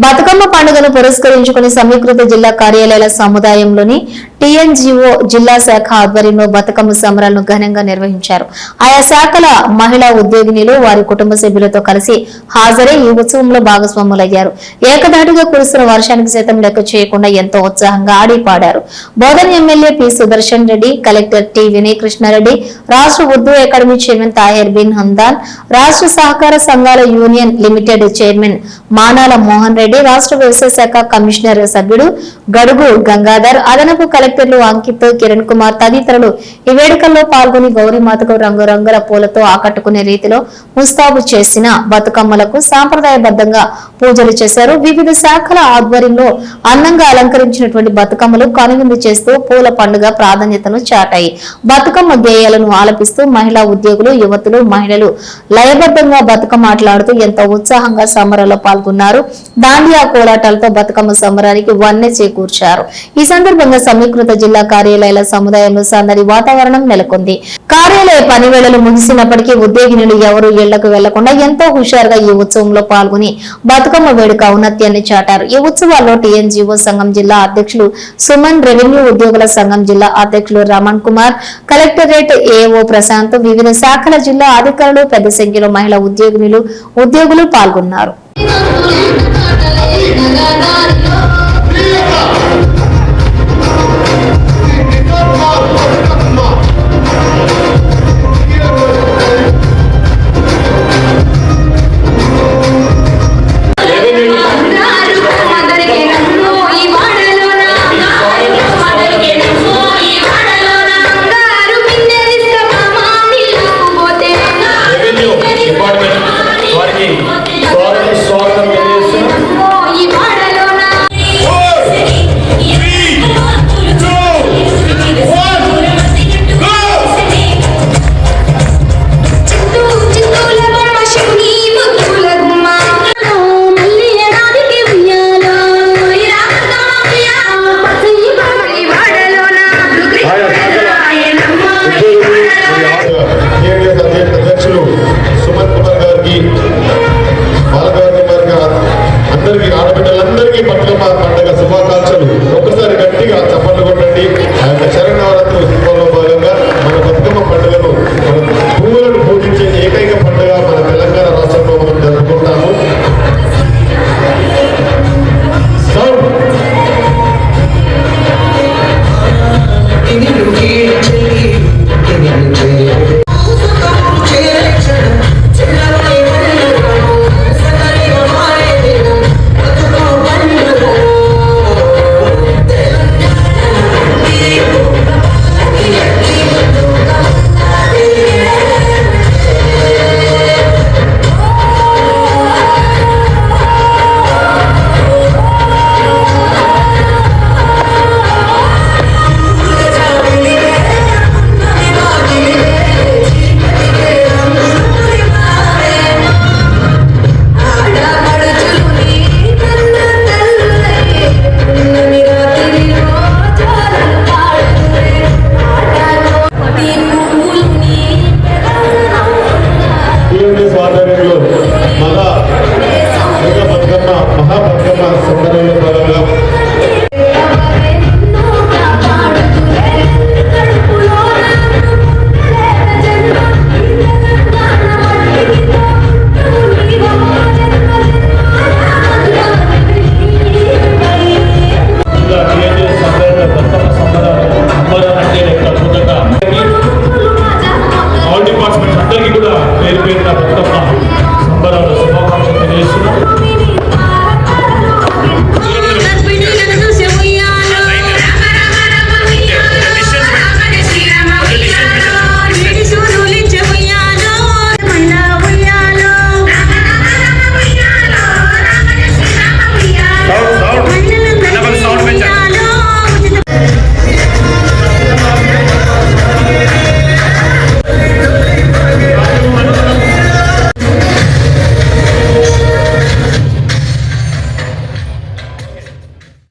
బతుకమ్మ పండుగను పురస్కరించుకుని సమీకృత జిల్లా కార్యాలయాల సముదాయంలోని టీఎన్జీఓ జిల్లా శాఖ ఆధ్వర్యంలో బతుకమ్మ సంబరాలను ఘనంగా నిర్వహించారు. ఆయా శాఖల మహిళా ఉద్యోగినులు వారి కుటుంబ సభ్యులతో కలిసి హాజరై ఈ ఉత్సవంలో భాగస్వాములయ్యారు. ఏకధాటిగా కురుస్తున్న వర్షానికి సైతం లెక్క చేయకుండా ఎంతో ఉత్సాహంగా ఆడి పాడారు. Bodhan MLA P Sudarshan Reddy, collector T Vinay Krishnareddy, రాష్ట్ర ఉర్దూ అకాడమీ చైర్మన్ తాహిర్ బిన్ హందాన్, రాష్ట్ర సహకార సంఘాల union limited chairman Manala Mohan Reddy, రాష్ట్ర వ్యవసాయ శాఖ కమిషనర్ సభ్యుడు గడుగు గంగాధర్, అదనపు కలెక్టర్లు అంకిత్, కిరణ్ కుమార్ తదితరులు ఈ వేడుకల్లో పాల్గొని గౌరీమాతకు రంగురంగుల పూలతో ఆకట్టుకునే రీతిలో ముస్తాబు చేసిన బతుకమ్మలకు సాంప్రదాయబద్ధంగా పూజలు చేశారు. వివిధ శాఖల ఆధ్వర్యంలో అందంగా అలంకరించినటువంటి బతుకమ్మలు కనువిందు చేస్తూ పూల పండుగ ప్రాధాన్యతను చాటాయి. బతుకమ్మ గేయాలను ఆలపిస్తూ మహిళా ఉద్యోగులు, యువతులు, మహిళలు లయబద్ధంగా బతుకమ్మ ఆటలాడుతూ ఎంతో ఉత్సాహంగా సంబరాల్లో పాల్గొన్నారు. దాండియా కోలాటాలతో బతుకమ్మ సంబరానికి వన్నె చేకూర్చారు. ఈ సందర్భంగా సమీకృత జిల్లా కార్యాలయాల సముదాయంలో సందడి వాతావరణం నెలకొంది. కార్యాలయ పని వేళలు ముగిసినప్పటికీ ఉద్యోగినులు ఎవరూ ఇళ్లకు వెళ్లకుండా ఎంతో హుషారుగా ఈ ఉత్సవంలో పాల్గొని బతుకమ్మ వేడుక ఔన్నత్యాన్ని చాటారు. ఈ ఉత్సవాల్లో టీఎన్జీఓ సంఘం జిల్లా అధ్యక్షులు సుమన్, రెవెన్యూ ఉద్యోగుల సంఘం జిల్లా అధ్యక్షులు రమణ్ కుమార్, కలెక్టరేట్ ఏఓ ప్రశాంత్, వివిధ శాఖల జిల్లా అధికారులు, పెద్ద సంఖ్యలో మహిళా ఉద్యోగులు పాల్గొన్నారు. అందరికీ ఆడబిడ్డలందరికీ బతుకమ్మ పండుగ శుభాకాంక్షలు. ఒకసారి గట్టిగా చప్పట్లు కొట్టండి. ఆ యొక్క శరణవరాత్రి ఉత్సవంలో భాగంగా మన బతుకమ్మ పండుగను మన పువ్వులను పూజించే ఏకైక